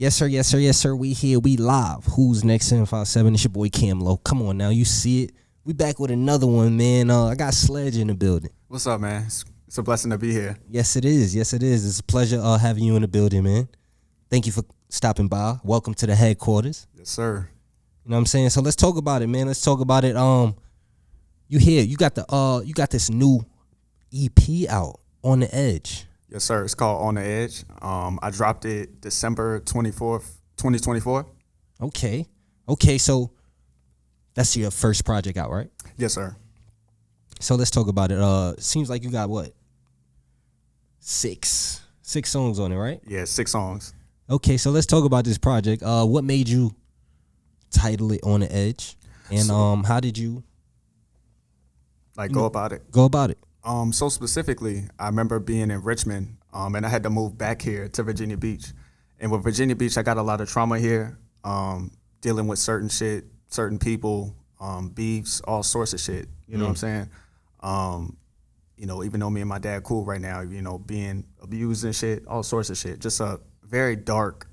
Yes, sir. Yes, sir. Yes, sir. We here. We live. Who's next? 757. It's your boy Cam Low. Come on now. You see it. We back with another one, man. I got Sledge in the building. What's up, man? It's a blessing to be here. Yes, it is. Yes, it is. It's a pleasure having you in the building, man. Thank you for stopping by. Welcome to the headquarters. Yes, sir. You know what I'm saying? So let's talk about it, man. Let's talk about it. You here. You got this new EP out, On the Edge. Yes, sir. It's called On the Edge. I dropped it December 24th, 2024. Okay. So that's your first project out, right? Yes, sir. So let's talk about it. Seems like you got what? Six songs on it, right? Yeah, 6 songs. Okay, so let's talk about this project. What made you title it On the Edge? And how did you go about it? go about it? So specifically, I remember being in Richmond, and I had to move back here to Virginia Beach. And with Virginia Beach, I got a lot of trauma here, dealing with certain shit, certain people, beefs, all sorts of shit. You know what I'm saying? Even though me and my dad cool right now, being abused and shit, all sorts of shit. Just a very dark,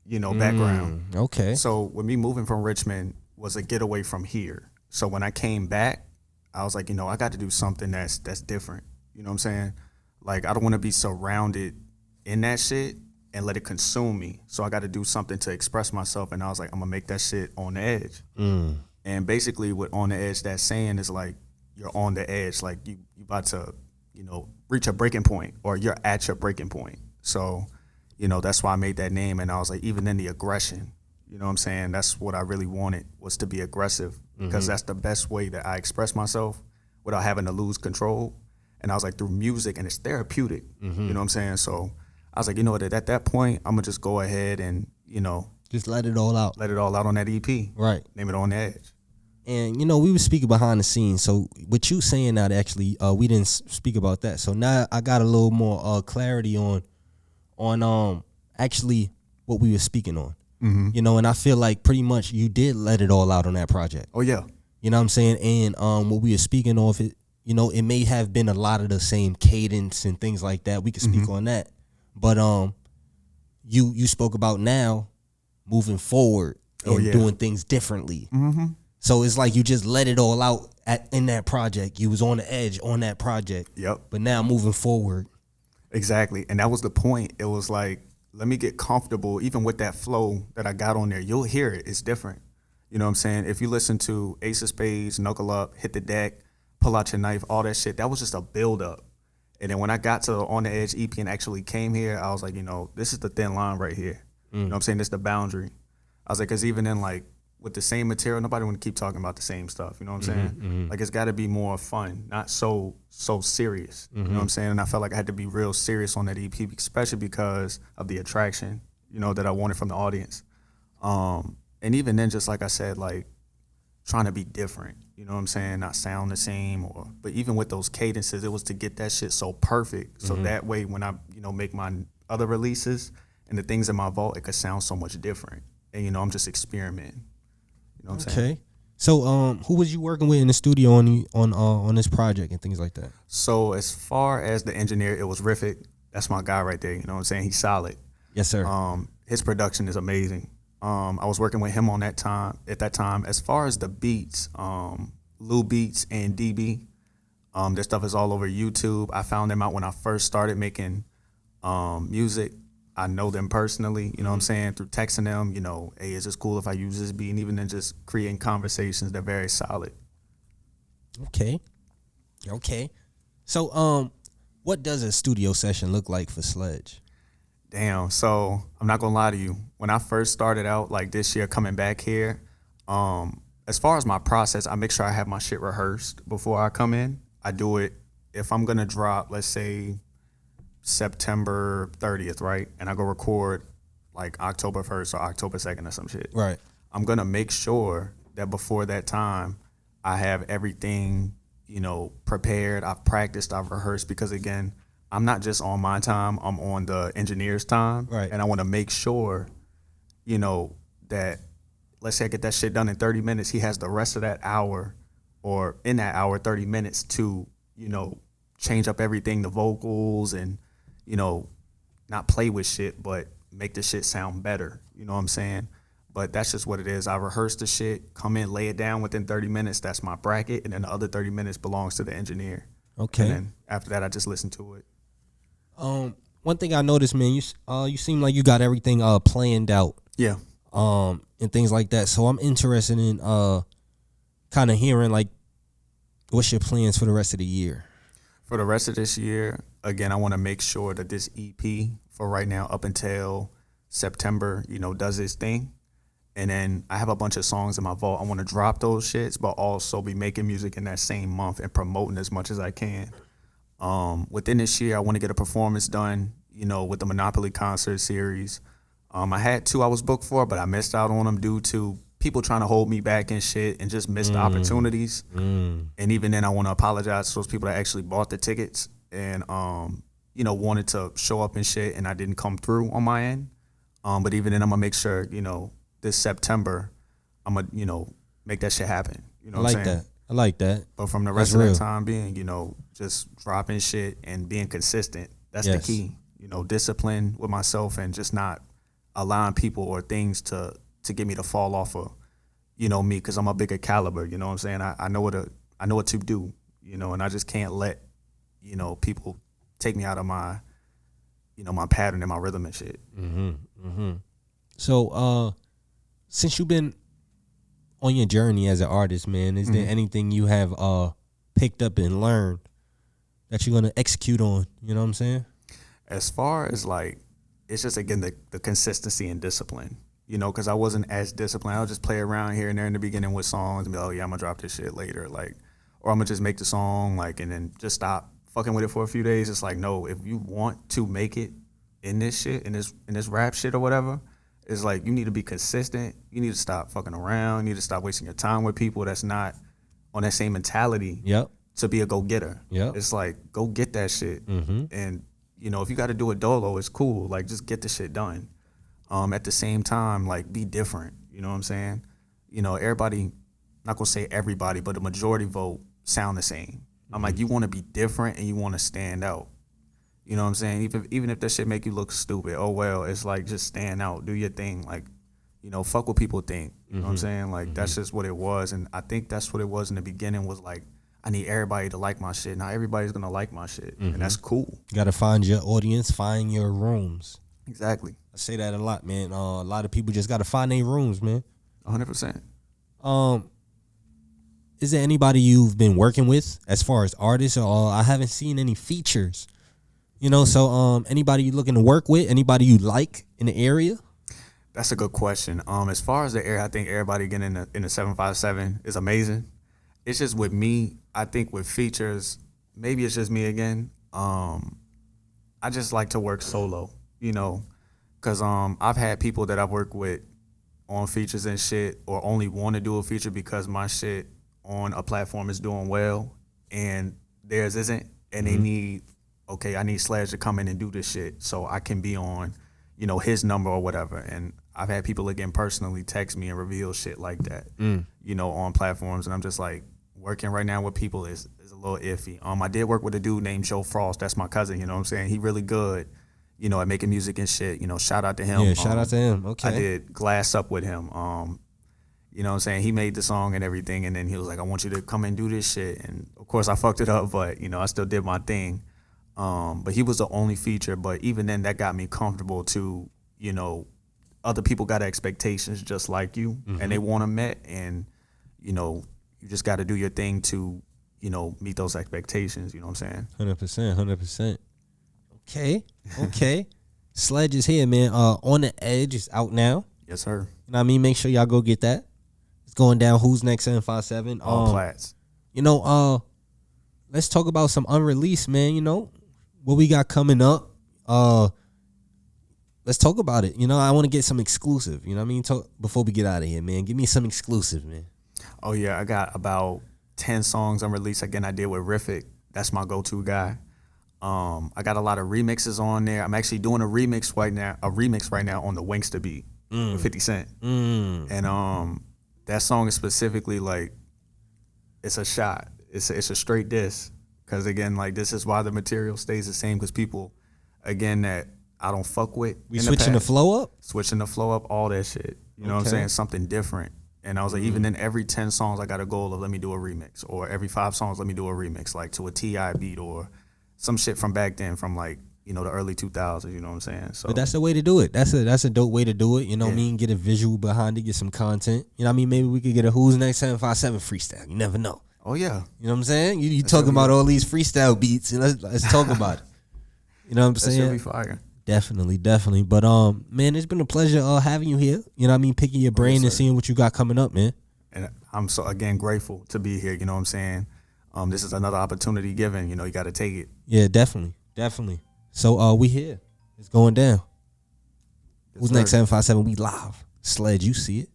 background. Okay. So with me moving from Richmond was a getaway from here. So when I came back, I was like, I got to do something that's different. You know what I'm saying? Like, I don't want to be surrounded in that shit and let it consume me. So I got to do something to express myself. And I was like, I'm going to make that shit on the edge. And basically what On the Edge that saying is like, you're on the edge. Like you about to, reach a breaking point, or you're at your breaking point. So, that's why I made that name. And I was like, even in the aggression, you know what I'm saying? That's what I really wanted, was to be aggressive, because that's the best way that I express myself without having to lose control. And I was like, through music, and it's therapeutic, you know what I'm saying? So I was like, what, at that point, I'm gonna just go ahead and, Just let it all out. let it all out on that EP. Right. Name it On the Edge. And, we were speaking behind the scenes. So with you saying that, actually, we didn't speak about that. So now I got a little more clarity on actually what we were speaking on. And I feel like pretty much you did let it all out on that project. Oh, yeah. You know what I'm saying? And what we were speaking of, it may have been a lot of the same cadence and things like that. We could speak on that. But you spoke about now moving forward and doing things differently. So it's like you just let it all out in that project. You was on the edge on that project. Yep. But now moving forward. Exactly. And that was the point. It was like, let me get comfortable even with that flow that I got on there. You'll hear it. It's different. You know what I'm saying? If you listen to Ace of Spades, Knuckle Up, Hit the Deck, Pull Out Your Knife, all that shit, that was just a build up. And then when I got to On the Edge EP and actually came here, I was like, this is the thin line right here. You know what I'm saying? This is the boundary. I was like, because even in like, with the same material, nobody want to keep talking about the same stuff. You know what I'm saying? Like, it's got to be more fun, not so serious. You know what I'm saying? And I felt like I had to be real serious on that EP, especially because of the attraction, that I wanted from the audience. And even then, just like I said, like, trying to be different. You know what I'm saying? Not sound the same, but even with those cadences, it was to get that shit so perfect. So that way, when I, make my other releases and the things in my vault, it could sound so much different. And, I'm just experimenting. You know what I'm saying? Okay. So who was you working with in the studio on this project and things like that? So as far as the engineer, it was Riffic. That's my guy right there. You know what I'm saying? He's solid. Yes, sir. His production is amazing. I was working with him at that time. As far as the beats, Lou Beats and DB, their stuff is all over YouTube. I found them out when I first started making music. I know them personally, you know what I'm saying, through texting them, hey, is this cool if I use this beat? And even then just creating conversations, they're very solid. Okay. So what does a studio session look like for Sledge? Damn, so I'm not gonna lie to you. When I first started out, like this year coming back here, as far as my process, I make sure I have my shit rehearsed before I come in. I do it, if I'm gonna drop, let's say, September 30th, right? And I go record like October 1st or October 2nd or some shit. Right. I'm going to make sure that before that time, I have everything, prepared. I've practiced, I've rehearsed, because again, I'm not just on my time, I'm on the engineer's time. Right. And I want to make sure, that let's say I get that shit done in 30 minutes, he has the rest of that hour, or in that hour, 30 minutes to, change up everything, the vocals, and not play with shit, but make the shit sound better. You know what I'm saying? But that's just what it is. I rehearse the shit, come in, lay it down within 30 minutes. That's my bracket. And then the other 30 minutes belongs to the engineer. Okay. And then after that, I just listen to it. One thing I noticed, man, you seem like you got everything planned out. Yeah. And things like that. So I'm interested in kind of hearing like what's your plans for the rest of the year? For the rest of this year, again, I want to make sure that this EP for right now up until September, does its thing. And then I have a bunch of songs in my vault. I want to drop those shits, but also be making music in that same month and promoting as much as I can. Within this year, I want to get a performance done, with the Monopoly concert series. I had 2 I was booked for, but I missed out on them due to people trying to hold me back and shit and just missed opportunities. And even then, I want to apologize to those people that actually bought the tickets and, wanted to show up and shit, and I didn't come through on my end. But even then, I'm going to make sure, this September, I'm going to, make that shit happen. You know what I'm saying? I like that. But from the rest of the time being, just dropping shit and being consistent, that's the key. Discipline with myself and just not allowing people or things to get me to fall off of, me, because I'm a bigger caliber. You know what I'm saying? I know what to do, and I just can't let, people take me out of my, my pattern and my rhythm and shit. So, since you've been on your journey as an artist, man, is there anything you have picked up and learned that you're gonna execute on? You know what I'm saying? As far as like, it's just again the consistency and discipline. Because I wasn't as disciplined. I would just play around here and there in the beginning with songs and be like, oh yeah, I'm gonna drop this shit later, like, or I'm gonna just make the song, like, and then just stop fucking with it for a few days. It's like, no, if you want to make it in this shit, in this rap shit or whatever, it's like you need to be consistent. You need to stop fucking around. You need to stop wasting your time with people that's not on that same mentality. Yep. To be a go-getter. Yep. It's like, go get that shit. And, if you got to do it dolo, it's cool. Like, just get the shit done. At the same time, like, be different. You know what I'm saying? Everybody, not going to say everybody, but the majority vote sound the same. I'm like, you want to be different and you want to stand out. You know what I'm saying? Even if that shit make you look stupid, oh well, it's like, just stand out, do your thing. Like, fuck what people think. You know what I'm saying? Like, that's just what it was. And I think that's what it was in the beginning, was like, I need everybody to like my shit. Not everybody's going to like my shit. And that's cool. You got to find your audience, find your rooms. Exactly. I say that a lot, man. A lot of people just got to find their rooms, man. 100%. Is there anybody you've been working with as far as artists? Or I haven't seen any features. So anybody you looking to work with? Anybody you like in the area? That's a good question. As far as the area, I think everybody getting in the 757 is amazing. It's just with me, I think with features, maybe it's just me again. I just like to work solo, because I've had people that I've worked with on features and shit, or only want to do a feature because my shit on a platform is doing well and theirs isn't, and they need, okay, I need Slxdgx to come in and do this shit so I can be on, his number or whatever. And I've had people again personally text me and reveal shit like that, on platforms, and I'm just like, working right now with people is a little iffy. I did work with a dude named Joe Frost. That's my cousin. You know what I'm saying? He really good, at making music and shit. Shout out to him. Yeah, shout out to him. Okay. I did Glass Up with him. You know what I'm saying? He made the song and everything, and then he was like, I want you to come and do this shit. And of course I fucked it up, but I still did my thing. But he was the only feature. But even then, that got me comfortable to, other people got expectations just like you, and they want them met, and you just got to do your thing to, meet those expectations. You know what I'm saying? 100%. Okay. Slxdgx is here, man. On the Edge is out now. Yes, sir. You know what I mean? Make sure y'all go get that. It's going down. Who's Next 757? All plats. Let's talk about some unreleased, man. What we got coming up. Let's talk about it. I want to get some exclusive. You know what I mean? Before we get out of here, man. Give me some exclusive, man. Oh, yeah. I got about 10 songs unreleased. Again, I did with Riffic. That's my go-to guy. I got a lot of remixes on there. I'm actually doing a remix right now on the Winkster beat with 50 Cent. And that song is specifically like, it's a shot. It's a straight diss. Because again, like, this is why the material stays the same, because people, again, that I don't fuck with. We switching the flow up? Switching the flow up, all that shit. You know what I'm saying? Something different. And I was like, even in every 10 songs, I got a goal of let me do a remix. Or every 5 songs, let me do a remix, like to a T.I. beat or some shit from back then, from like, you know, the early 2000s, you know what I'm saying? So, but that's the way to do it. That's a dope way to do it. You know what I mean? Get a visual behind it, get some content. You know what I mean? Maybe we could get a Who's Next 757 freestyle. You never know. Oh, yeah. You know what I'm saying? You talking about all these freestyle beats, and let's talk about it. You know what I'm saying? That should be fire. Definitely. But man, it's been a pleasure having you here. You know what I mean? Picking your brain and seeing what you got coming up, man. And I'm so, again, grateful to be here. You know what I'm saying? This is another opportunity given. You know, you got to take it. Yeah, definitely. So we here. It's going down. Who's Next 757? We live. Sled, you see it.